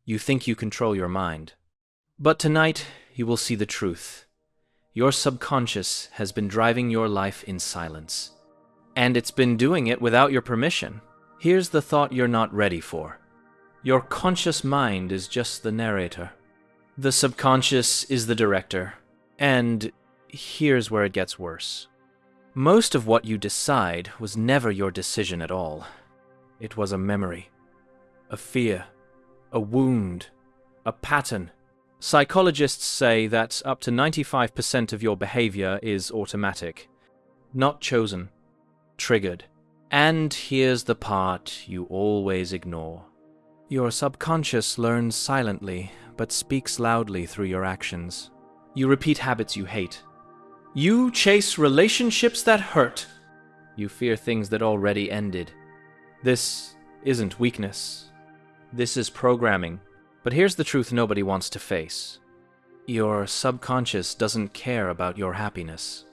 You think you control your mind. But tonight, you will see the truth. Your subconscious has been driving your life in silence. And it's been doing it without your permission. Here's the thought you're not ready for. Your conscious mind is just the narrator. The subconscious is the director. And here's where it gets worse. Most of what you decide was never your decision at all. It was a memory, a fear, a wound, a pattern. Psychologists say that up to 95% of your behavior is automatic, not chosen, triggered. And here's the part you always ignore. Your subconscious learns silently, but speaks loudly through your actions. You repeat habits you hate. You chase relationships that hurt. You fear things that already ended. This isn't weakness. This is programming. But here's the truth nobody wants to face. Your subconscious doesn't care about your happiness.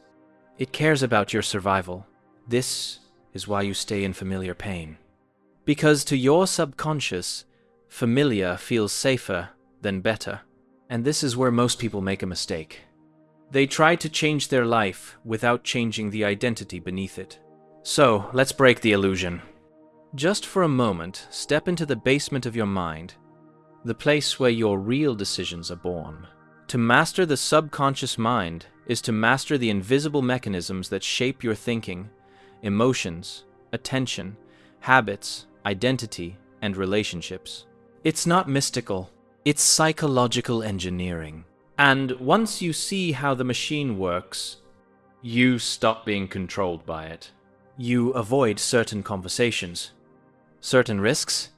It cares about your survival. This is why you stay in familiar pain. Because to your subconscious, familiar feels safer than better. And this is where most people make a mistake. They try to change their life without changing the identity beneath it. So, let's break the illusion. Just for a moment, step into the basement of your mind, the place where your real decisions are born. To master the subconscious mind is to master the invisible mechanisms that shape your thinking, emotions, attention, habits, identity, and relationships. It's not mystical, it's psychological engineering. And once you see how the machine works, you stop being controlled by it. You avoid certain conversations, certain risks,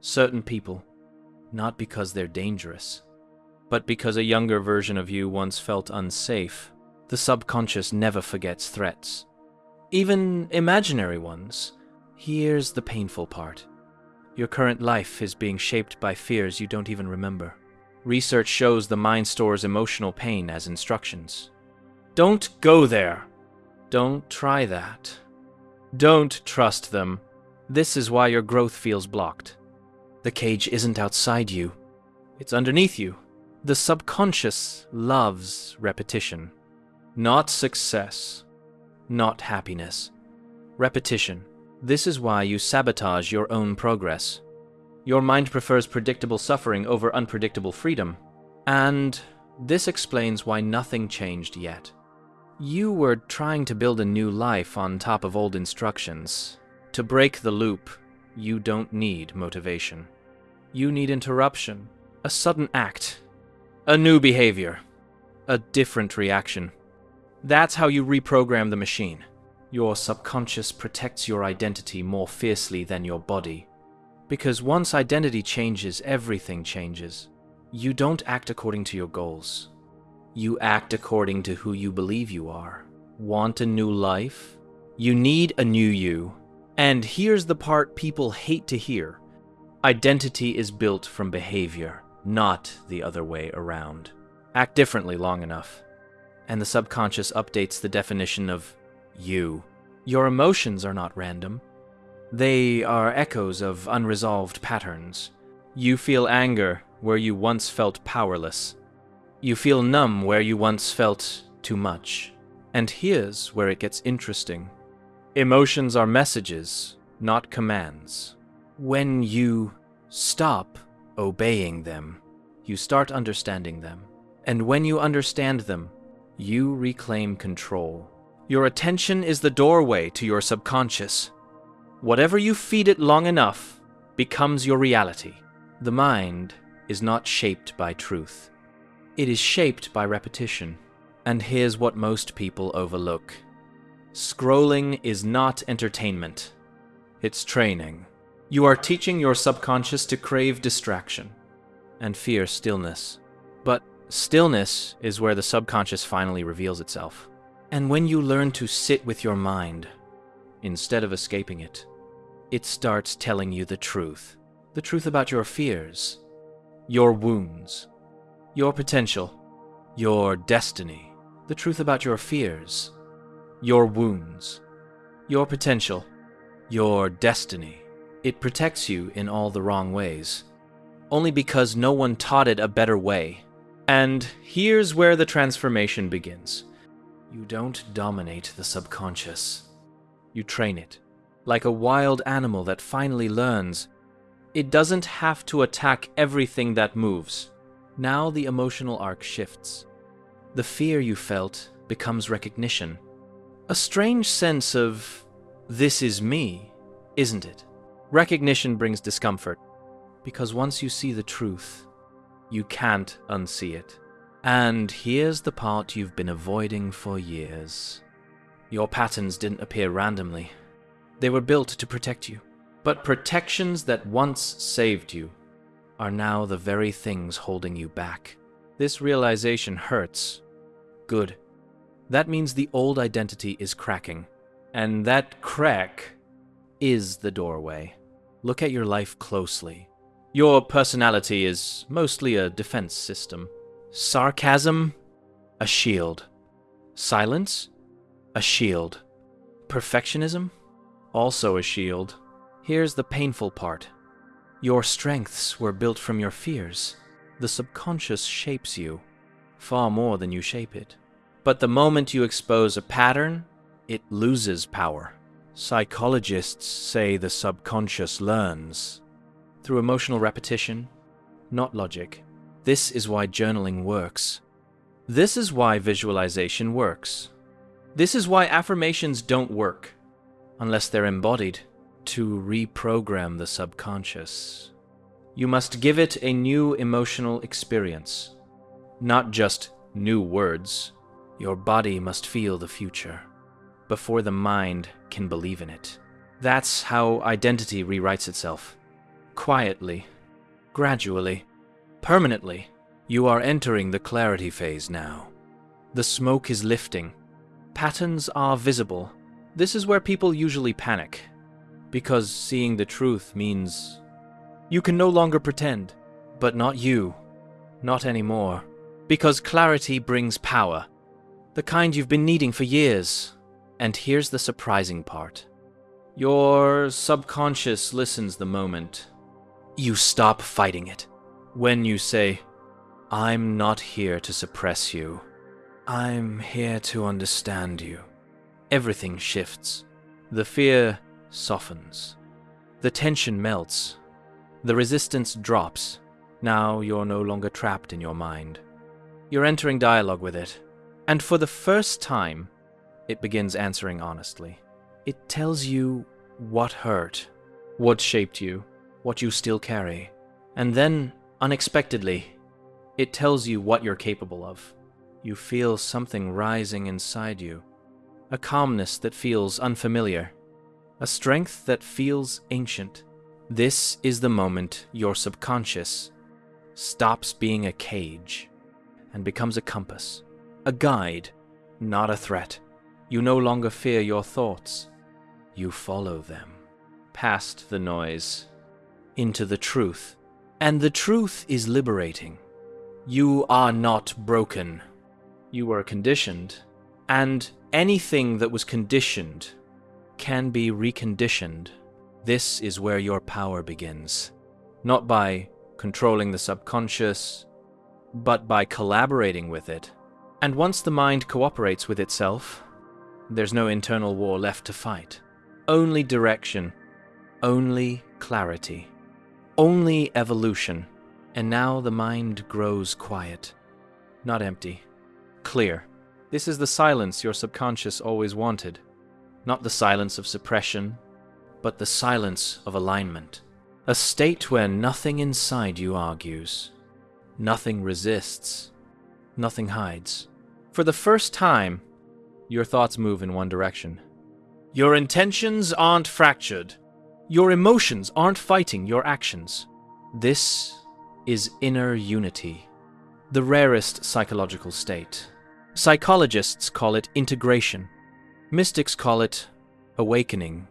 certain people, not because they're dangerous, but because a younger version of you once felt unsafe. The subconscious never forgets threats, even imaginary ones. Here's the painful part. Your current life is being shaped by fears you don't even remember. Research shows the mind stores emotional pain as instructions. Don't go there. Don't try that. Don't trust them. This is why your growth feels blocked. The cage isn't outside you. It's underneath you. The subconscious loves repetition. Not success. Not happiness. Repetition. This is why you sabotage your own progress. Your mind prefers predictable suffering over unpredictable freedom. And this explains why nothing changed yet. You were trying to build a new life on top of old instructions. To break the loop, you don't need motivation. You need interruption, a sudden act, a new behavior, a different reaction. That's how you reprogram the machine. Your subconscious protects your identity more fiercely than your body. Because once identity changes, everything changes. You don't act according to your goals. You act according to who you believe you are. Want a new life? You need a new you. And here's the part people hate to hear. Identity is built from behavior, not the other way around. Act differently long enough, and the subconscious updates the definition of you. Your emotions are not random. They are echoes of unresolved patterns. You feel anger where you once felt powerless. You feel numb where you once felt too much. And here's where it gets interesting. Emotions are messages, not commands. When you stop obeying them, you start understanding them. And when you understand them, you reclaim control. Your attention is the doorway to your subconscious. Whatever you feed it long enough becomes your reality. The mind is not shaped by truth. It is shaped by repetition. And here's what most people overlook. Scrolling is not entertainment. It's training. You are teaching your subconscious to crave distraction and fear stillness. But stillness is where the subconscious finally reveals itself. And when you learn to sit with your mind, instead of escaping it, it starts telling you the truth. The truth about your fears, your wounds, your potential, your destiny. The truth about your fears, your wounds, your potential, your destiny. It protects you in all the wrong ways. only because no one taught it a better way. And here's where the transformation begins. You don't dominate the subconscious. You train it. Like a wild animal that finally learns. It doesn't have to attack everything that moves. Now the emotional arc shifts. The fear you felt becomes recognition. A strange sense of, this is me, isn't it? Recognition brings discomfort, because once you see the truth, you can't unsee it. And here's the part you've been avoiding for years. Your patterns didn't appear randomly. They were built to protect you. But protections that once saved you are now the very things holding you back. This realization hurts. Good. That means the old identity is cracking. And that crack is the doorway. Look at your life closely. Your personality is mostly a defense system. Sarcasm, a shield. Silence, a shield. Perfectionism, also a shield. Here's the painful part. Your strengths were built from your fears. The subconscious shapes you, far more than you shape it. But the moment you expose a pattern, it loses power. Psychologists say the subconscious learns through emotional repetition, not logic. This is why journaling works. This is why visualization works. This is why affirmations don't work unless they're embodied. To reprogram the subconscious, you must give it a new emotional experience, not just new words. Your body must feel the future before the mind can believe in it. That's how identity rewrites itself. Quietly, gradually, permanently. You are entering the clarity phase now. The smoke is lifting. Patterns are visible. This is where people usually panic, because seeing the truth means you can no longer pretend. But not you. Not anymore. Because clarity brings power. The kind you've been needing for years. And here's the surprising part. Your subconscious listens the moment you stop fighting it. When you say, I'm not here to suppress you. I'm here to understand you. Everything shifts. The fear softens. The tension melts. The resistance drops. Now you're no longer trapped in your mind. You're entering dialogue with it. And for the first time, it begins answering honestly. It tells you what hurt, what shaped you, what you still carry. And then, unexpectedly, it tells you what you're capable of. You feel something rising inside you. A calmness that feels unfamiliar. A strength that feels ancient. This is the moment your subconscious stops being a cage and becomes a compass, a guide, not a threat. You no longer fear your thoughts. You follow them, past the noise, into the truth. And the truth is liberating. You are not broken. You were conditioned, and anything that was conditioned can be reconditioned. This is where your power begins. Not by controlling the subconscious, but by collaborating with it. And once the mind cooperates with itself, there's no internal war left to fight. Only direction, only clarity, only evolution. And now the mind grows quiet, not empty, clear. This is the silence your subconscious always wanted. Not the silence of suppression, but the silence of alignment. A state where nothing inside you argues, nothing resists, nothing hides. For the first time, your thoughts move in one direction. Your intentions aren't fractured. Your emotions aren't fighting your actions. This is inner unity, the rarest psychological state. Psychologists call it integration. Mystics call it awakening.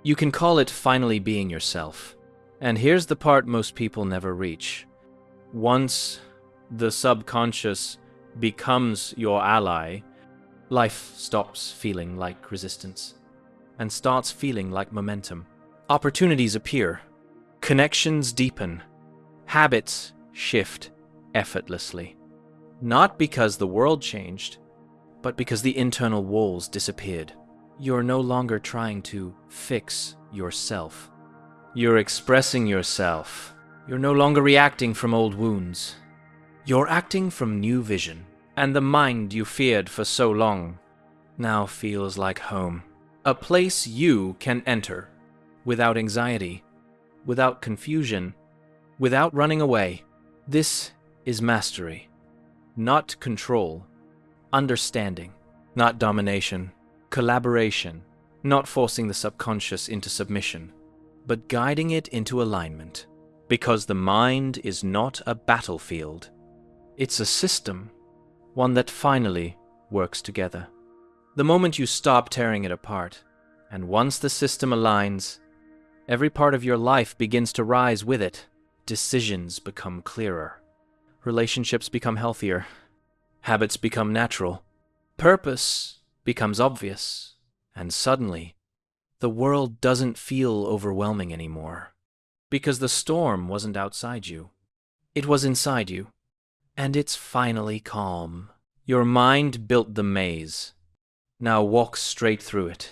You can call it finally being yourself. And here's the part most people never reach. Once the subconscious becomes your ally, life stops feeling like resistance and starts feeling like momentum. Opportunities appear. Connections deepen. Habits shift effortlessly. Not because the world changed, but because the internal walls disappeared. You're no longer trying to fix yourself. You're expressing yourself. You're no longer reacting from old wounds. You're acting from new vision, and the mind you feared for so long now feels like home. A place you can enter without anxiety, without confusion, without running away. This is mastery, not control. Understanding, not domination. Collaboration, not forcing the subconscious into submission, but guiding it into alignment. Because the mind is not a battlefield. It's a system, one that finally works together. The moment you stop tearing it apart, and once the system aligns, every part of your life begins to rise with it. Decisions become clearer. Relationships become healthier. Habits become natural. Purpose becomes obvious. And suddenly, the world doesn't feel overwhelming anymore. Because the storm wasn't outside you. It was inside you. And it's finally calm. Your mind built the maze. Now walk straight through it.